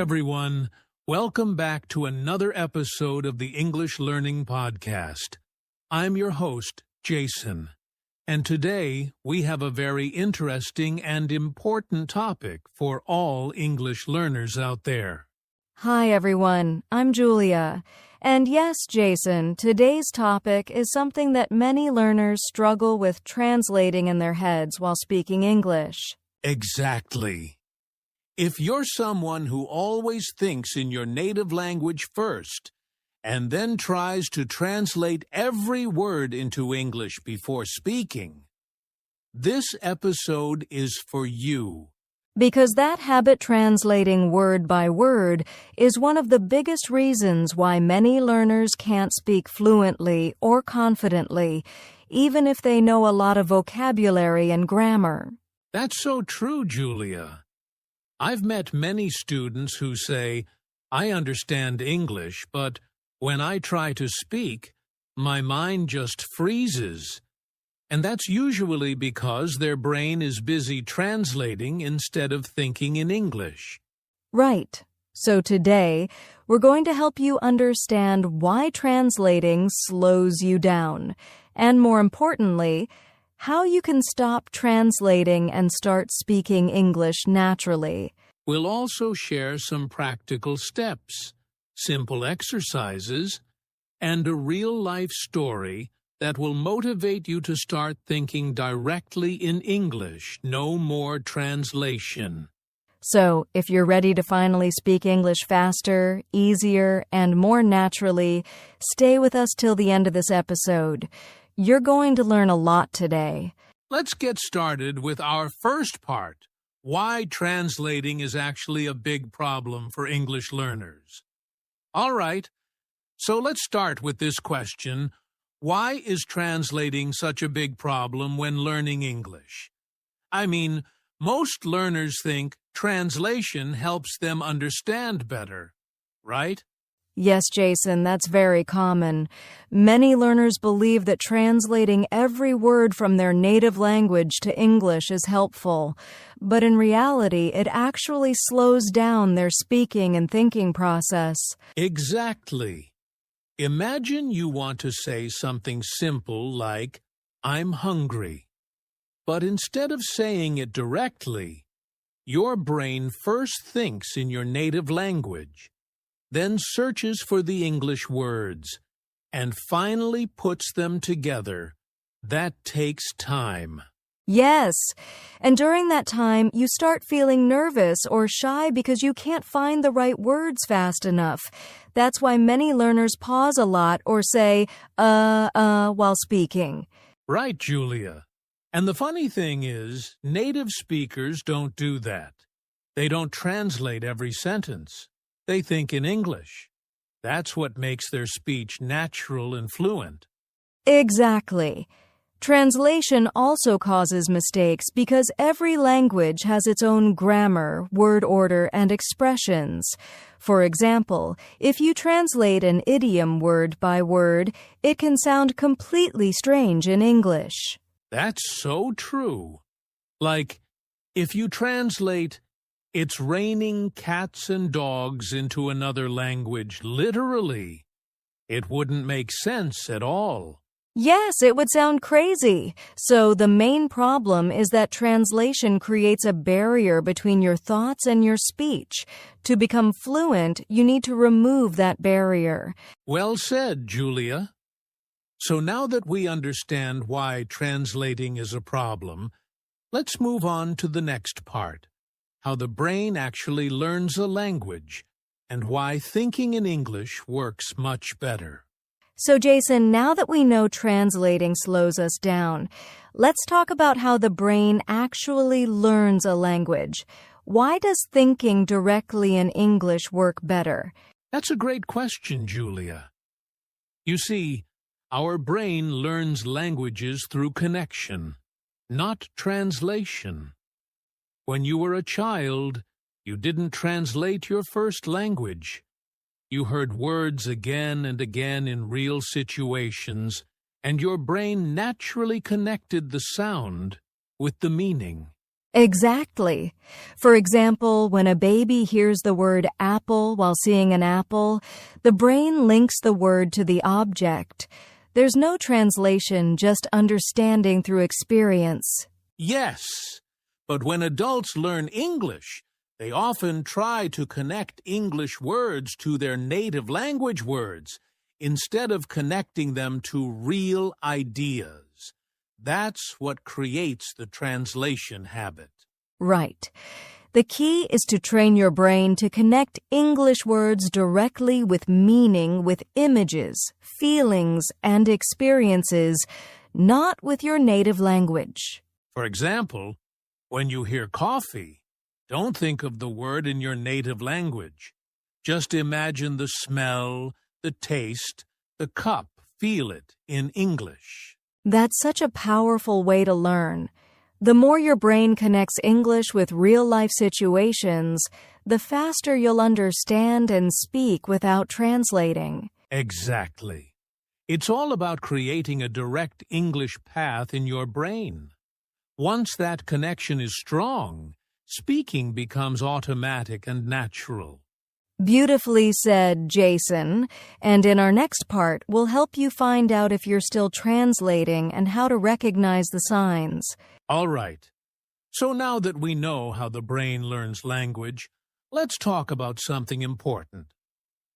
everyone. Welcome back to another episode of the English Learning Podcast. I'm your host, Jason, and today we have a very interesting and important topic for all English learners out there. Hi, everyone. I'm Julia. And yes, Jason, today's topic is something that many learners struggle with translating in their heads while speaking English. Exactly. If you're someone who always thinks in your native language first, and then tries to translate every word into English before speaking, this episode is for you. Because that habit translating word by word is one of the biggest reasons why many learners can't speak fluently or confidently, even if they know a lot of vocabulary and grammar. That's so true, Julia. I've met many students who say, I understand English, but when I try to speak, my mind just freezes. And that's usually because their brain is busy translating instead of thinking in English. Right. So today, we're going to help you understand why translating slows you down, and more importantly, how you can stop translating and start speaking English naturally. We'll also share some practical steps, simple exercises, and a real-life story that will motivate you to start thinking directly in English, no more translation. So, if you're ready to finally speak English faster, easier, and more naturally, stay with us till the end of this episode. You're going to learn a lot today. Let's get started with our first part, why translating is actually a big problem for English learners. All right, so let's start with this question. Why is translating such a big problem when learning English? I mean, most learners think translation helps them understand better, right? Yes, Jason, that's very common. Many learners believe that translating every word from their native language to English is helpful, but in reality, it actually slows down their speaking and thinking process. Exactly. Imagine you want to say something simple like, I'm hungry. But instead of saying it directly, your brain first thinks in your native language, then searches for the English words, and finally puts them together. That takes time. Yes, and during that time, you start feeling nervous or shy because you can't find the right words fast enough. That's why many learners pause a lot or say, while speaking. Right, Julia. And the funny thing is, native speakers don't do that. They don't translate every sentence. They think in English. That's what makes their speech natural and fluent. Exactly. Translation also causes mistakes because every language has its own grammar, word order, and expressions. For example, if you translate an idiom word by word, it can sound completely strange in English. That's so true. Like, if you translate, it's raining cats and dogs into another language literally, it wouldn't make sense at all. Yes, it would sound crazy. So the main problem is that translation creates a barrier between your thoughts and your speech. To become fluent, you need to remove that barrier. Well said, Julia. So now that we understand why translating is a problem, let's move on to the next part, how the brain actually learns a language and why thinking in English works much better. So, Jason, now that we know translating slows us down, let's talk about how the brain actually learns a language. Why does thinking directly in English work better? That's a great question, Julia. You see, our brain learns languages through connection, not translation. When you were a child, you didn't translate your first language. You heard words again and again in real situations, and your brain naturally connected the sound with the meaning. Exactly. For example, when a baby hears the word apple while seeing an apple, the brain links the word to the object. There's no translation, just understanding through experience. Yes, but when adults learn English, they often try to connect English words to their native language words instead of connecting them to real ideas. That's what creates the translation habit. Right. The key is to train your brain to connect English words directly with meaning, with images, feelings, and experiences, not with your native language. For example, when you hear coffee, don't think of the word in your native language. Just imagine the smell, the taste, the cup, feel it in English. That's such a powerful way to learn. The more your brain connects English with real-life situations, the faster you'll understand and speak without translating. Exactly. It's all about creating a direct English path in your brain. Once that connection is strong, speaking becomes automatic and natural. Beautifully said, Jason. And in our next part, we'll help you find out if you're still translating and how to recognize the signs. All right. So now that we know how the brain learns language, let's talk about something important.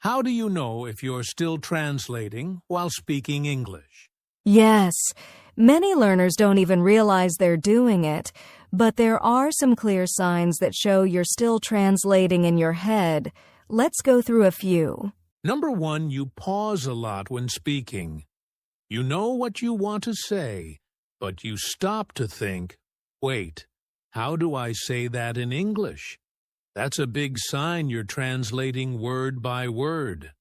How do you know if you're still translating while speaking English? Yes, many learners don't even realize they're doing it, but there are some clear signs that show you're still translating in your head. Let's go through a few. Number 1, you pause a lot when speaking. You know what you want to say, but you stop to think, wait, how do I say that in English? That's a big sign you're translating word by word.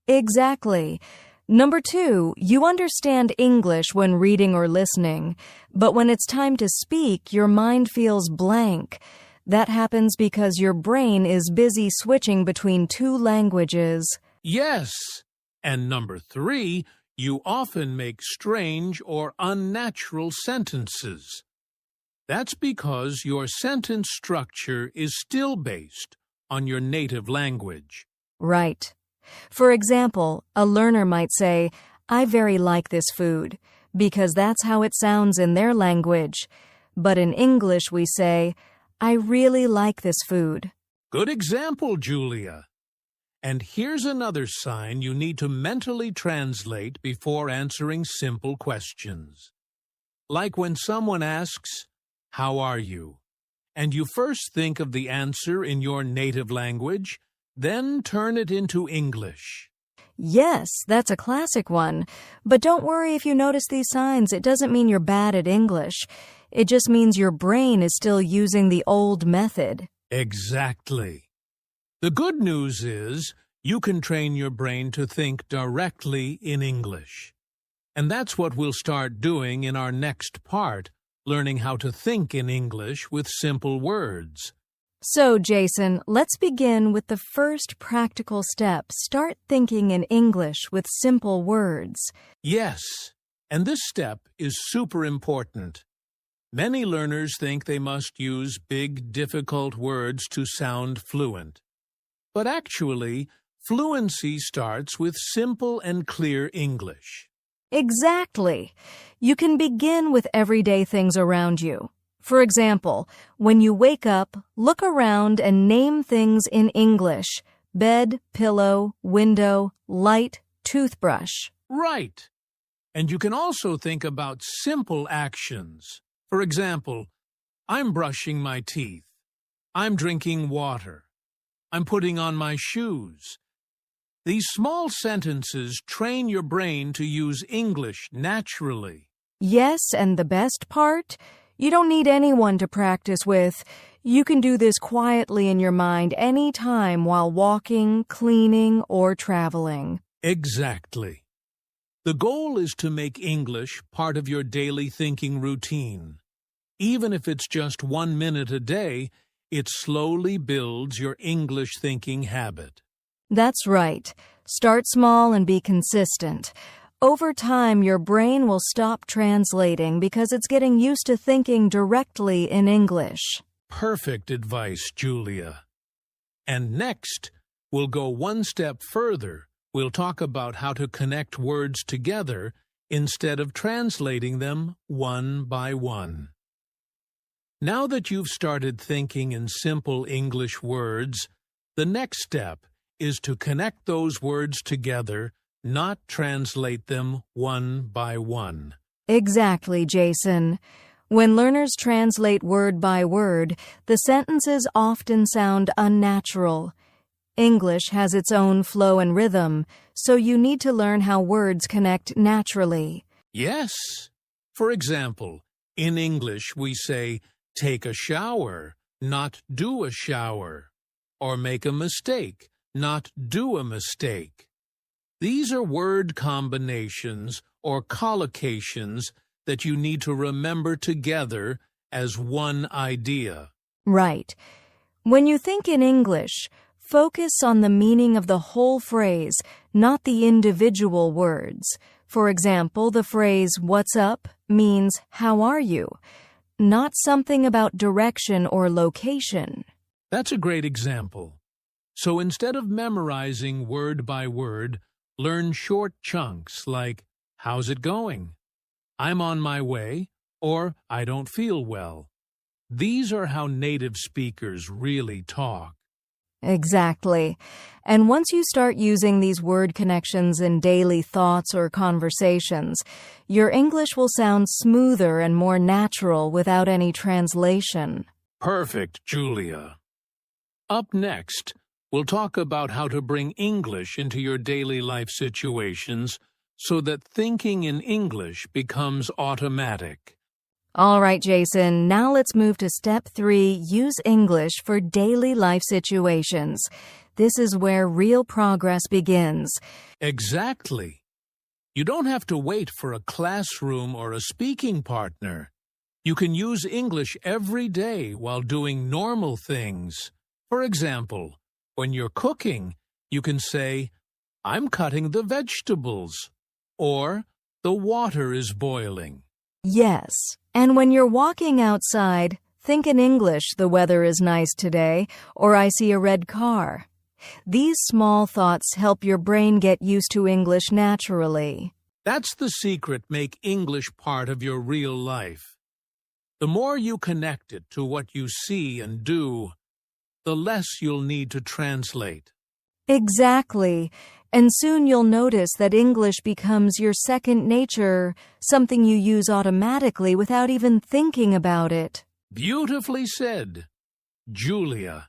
Exactly. Number 2, you understand English when reading or listening, but when it's time to speak, your mind feels blank. That happens because your brain is busy switching between two languages. Yes. And number 3, you often make strange or unnatural sentences. That's because your sentence structure is still based on your native language. Right. For example, a learner might say, "I very like this food," because that's how it sounds in their language. But in English we say, "I really like this food." Good example, Julia. And here's another sign you need to mentally translate before answering simple questions. Like when someone asks, "How are you?" and you first think of the answer in your native language, then turn it into English. Yes, that's a classic one. But don't worry if you notice these signs. It doesn't mean you're bad at English. It just means your brain is still using the old method. Exactly. The good news is you can train your brain to think directly in English. And that's what we'll start doing in our next part, learning how to think in English with simple words. So, Jason, let's begin with the first practical step. Start thinking in English with simple words. Yes, and this step is super important. Many learners think they must use big, difficult words to sound fluent. But actually, fluency starts with simple and clear English. Exactly. You can begin with everyday things around you. For example, when you wake up, look around and name things in English: bed, pillow, window, light, toothbrush. Right. And you can also think about simple actions. For example, I'm brushing my teeth. I'm drinking water. I'm putting on my shoes. These small sentences train your brain to use English naturally. Yes, and the best part? You don't need anyone to practice with. You can do this quietly in your mind any time while walking, cleaning, or traveling. Exactly. The goal is to make English part of your daily thinking routine. Even if it's just 1 minute a day, it slowly builds your English thinking habit. That's right. Start small and be consistent. Over time, your brain will stop translating because it's getting used to thinking directly in English. Perfect advice, Julia. And next, we'll go one step further. We'll talk about how to connect words together instead of translating them one by one. Now that you've started thinking in simple English words, the next step is to connect those words together, not translate them one by one. Exactly, Jason. When learners translate word by word, the sentences often sound unnatural. English has its own flow and rhythm, so you need to learn how words connect naturally. Yes. For example, in English we say, take a shower, not do a shower, or make a mistake, not do a mistake. These are word combinations or collocations that you need to remember together as one idea. Right. When you think in English, focus on the meaning of the whole phrase, not the individual words. For example, the phrase, "What's up?" means, "How are you?" not something about direction or location. That's a great example. So instead of memorizing word by word, learn short chunks like, "How's it going?" "I'm on my way," or "I don't feel well." These are how native speakers really talk. Exactly. And once you start using these word connections in daily thoughts or conversations, your English will sound smoother and more natural without any translation. Perfect, Julia. Up next, we'll talk about how to bring English into your daily life situations so that thinking in English becomes automatic. All right, Jason, now let's move to step 3, use English for daily life situations. This is where real progress begins. Exactly. You don't have to wait for a classroom or a speaking partner. You can use English every day while doing normal things. For example, when you're cooking, you can say, "I'm cutting the vegetables," or "The water is boiling." Yes, and when you're walking outside, think in English, "The weather is nice today," or "I see a red car." These small thoughts help your brain get used to English naturally. That's the secret. Make English part of your real life. The more you connect it to what you see and do, the less you'll need to translate. Exactly. And soon you'll notice that English becomes your second nature, something you use automatically without even thinking about it. Beautifully said, Julia.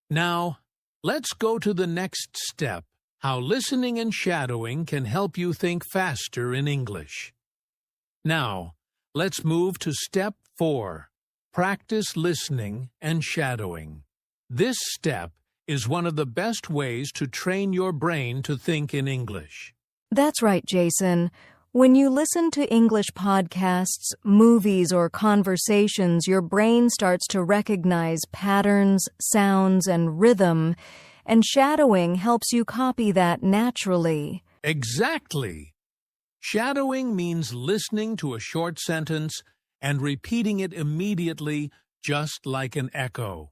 Now, let's go to the next step, how listening and shadowing can help you think faster in English. Now, let's move to step 4, practice listening and shadowing. This step is one of the best ways to train your brain to think in English. That's right, Jason. When you listen to English podcasts, movies, or conversations, your brain starts to recognize patterns, sounds, and rhythm, and shadowing helps you copy that naturally. Exactly. Shadowing means listening to a short sentence and repeating it immediately, just like an echo.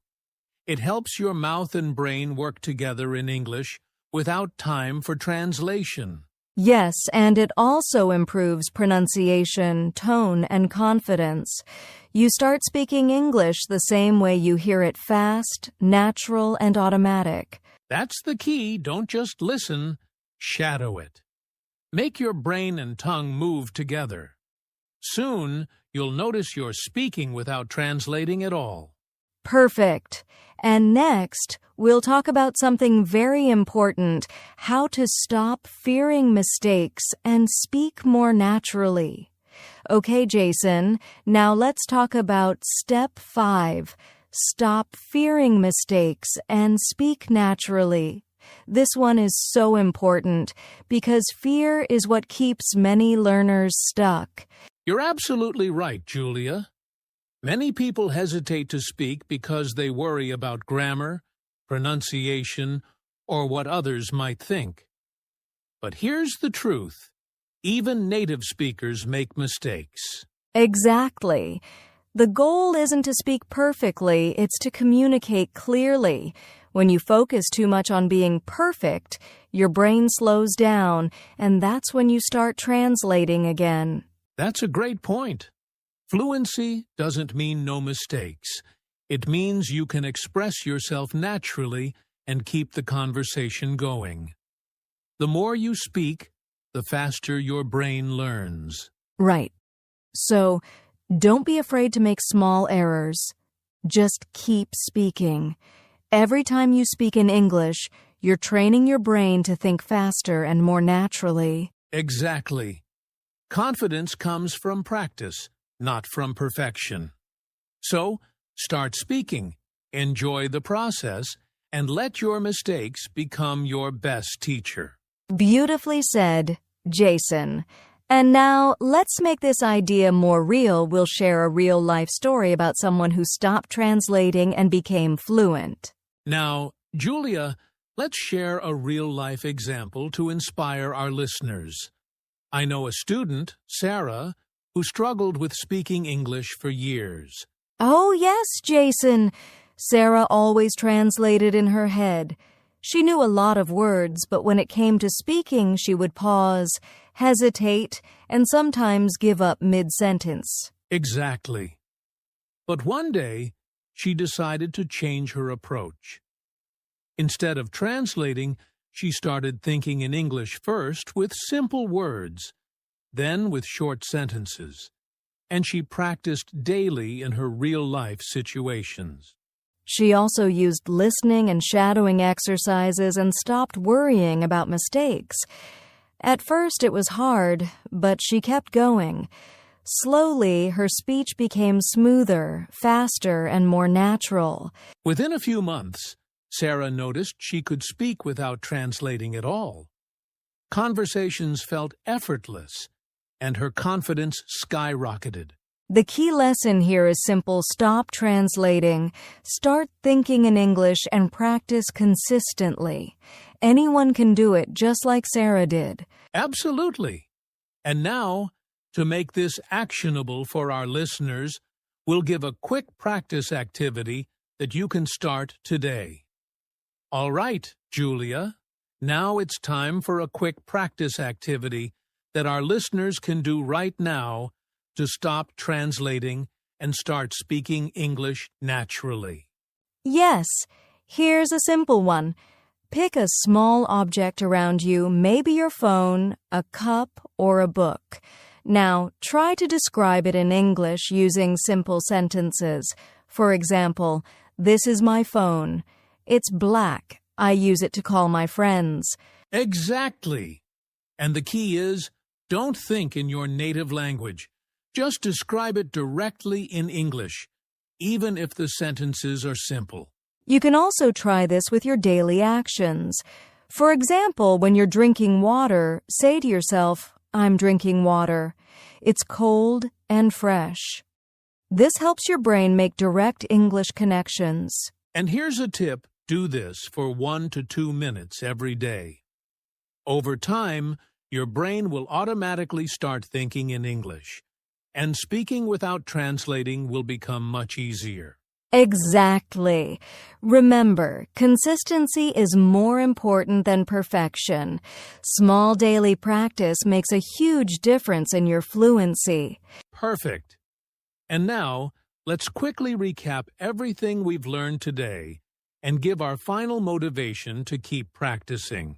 It helps your mouth and brain work together in English without time for translation. Yes, and it also improves pronunciation, tone, and confidence. You start speaking English the same way you hear it: fast, natural, and automatic. That's the key. Don't just listen, shadow it. Make your brain and tongue move together. Soon, you'll notice you're speaking without translating at all. Perfect. And next, we'll talk about something very important: how to stop fearing mistakes and speak more naturally. Okay, Jason, now let's talk about step 5, stop fearing mistakes and speak naturally. This one is so important because fear is what keeps many learners stuck. You're absolutely right, Julia. Many people hesitate to speak because they worry about grammar, pronunciation, or what others might think. But here's the truth. Even native speakers make mistakes. Exactly. The goal isn't to speak perfectly, it's to communicate clearly. When you focus too much on being perfect, your brain slows down, and that's when you start translating again. That's a great point. Fluency doesn't mean no mistakes. It means you can express yourself naturally and keep the conversation going. The more you speak, the faster your brain learns. Right. So, don't be afraid to make small errors. Just keep speaking. Every time you speak in English, you're training your brain to think faster and more naturally. Exactly. Confidence comes from practice, not from perfection. So, start speaking, enjoy the process, and let your mistakes become your best teacher. Beautifully said, Jason. And now, let's make this idea more real. We'll share a real-life story about someone who stopped translating and became fluent. Now, Julia, let's share a real-life example to inspire our listeners. I know a student, Sarah, who struggled with speaking English for years. Oh, yes, Jason. Sarah always translated in her head. She knew a lot of words, but when it came to speaking, she would pause, hesitate, and sometimes give up mid-sentence. Exactly. But one day, she decided to change her approach. Instead of translating, she started thinking in English first with simple words, then with short sentences, and she practiced daily in her real-life situations. She also used listening and shadowing exercises and stopped worrying about mistakes. At first it was hard, but she kept going. Slowly, her speech became smoother, faster, and more natural. Within a few months, Sarah noticed she could speak without translating at all. Conversations felt effortless, and her confidence skyrocketed. The key lesson here is simple. Stop translating, start thinking in English, and practice consistently. Anyone can do it, just like Sarah did. Absolutely. And now, to make this actionable for our listeners, we'll give a quick practice activity that you can start today. All right, Julia, now it's time for a quick practice activity that our listeners can do right now to stop translating and start speaking English naturally. Yes, here's a simple one. Pick a small object around you, maybe your phone, a cup, or a book. Now, try to describe it in English using simple sentences. For example, this is my phone. It's black. I use it to call my friends. Exactly. And the key is, don't think in your native language. Just describe it directly in English, even if the sentences are simple. You can also try this with your daily actions. For example, when you're drinking water, say to yourself, I'm drinking water. It's cold and fresh. This helps your brain make direct English connections. And here's a tip. Do this for 1 to 2 minutes every day. Over time, your brain will automatically start thinking in English, and speaking without translating will become much easier. Exactly. Remember, consistency is more important than perfection. Small daily practice makes a huge difference in your fluency. Perfect. And now, let's quickly recap everything we've learned today and give our final motivation to keep practicing.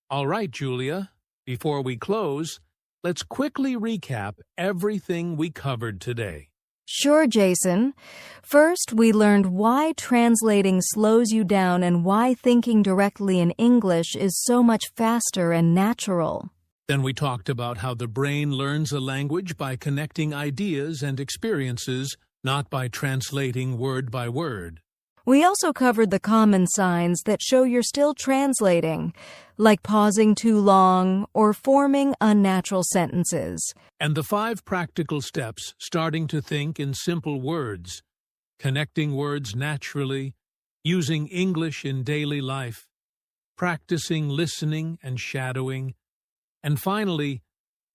All right, Julia, before we close, let's quickly recap everything we covered today. Sure, Jason. First, we learned why translating slows you down and why thinking directly in English is so much faster and natural. Then we talked about how the brain learns a language by connecting ideas and experiences, not by translating word by word. We also covered the common signs that show you're still translating, like pausing too long or forming unnatural sentences. And the 5 practical steps starting to think in simple words, connecting words naturally, using English in daily life, practicing listening and shadowing, and finally,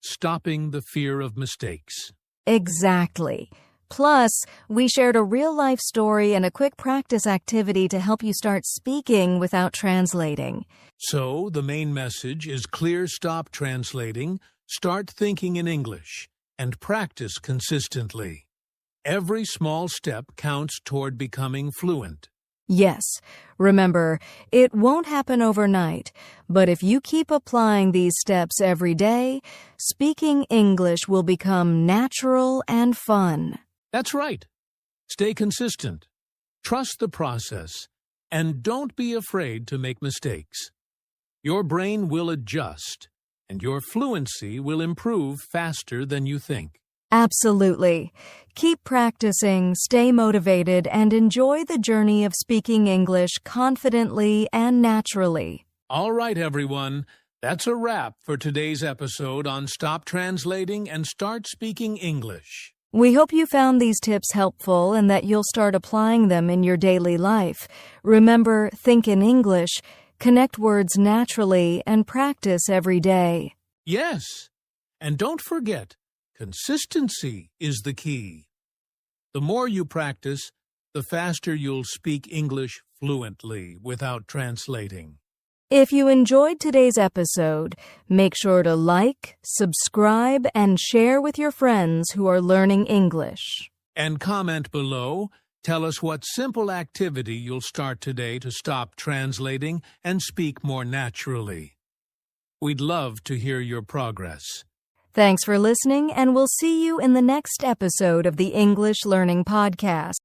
stopping the fear of mistakes. Exactly. Plus, we shared a real-life story and a quick practice activity to help you start speaking without translating. So, the main message is clear stop translating, start thinking in English, and practice consistently. Every small step counts toward becoming fluent. Yes, remember, it won't happen overnight, but if you keep applying these steps every day, speaking English will become natural and fun. That's right. Stay consistent, trust the process, and don't be afraid to make mistakes. Your brain will adjust, and your fluency will improve faster than you think. Absolutely. Keep practicing, stay motivated, and enjoy the journey of speaking English confidently and naturally. All right, everyone. That's a wrap for today's episode on Stop Translating and Start Speaking English. We hope you found these tips helpful and that you'll start applying them in your daily life. Remember, think in English, connect words naturally, and practice every day. Yes, and don't forget, consistency is the key. The more you practice, the faster you'll speak English fluently without translating. If you enjoyed today's episode, make sure to like, subscribe, and share with your friends who are learning English. And comment below. Tell us what simple activity you'll start today to stop translating and speak more naturally. We'd love to hear your progress. Thanks for listening, and we'll see you in the next episode of the English Learning Podcast.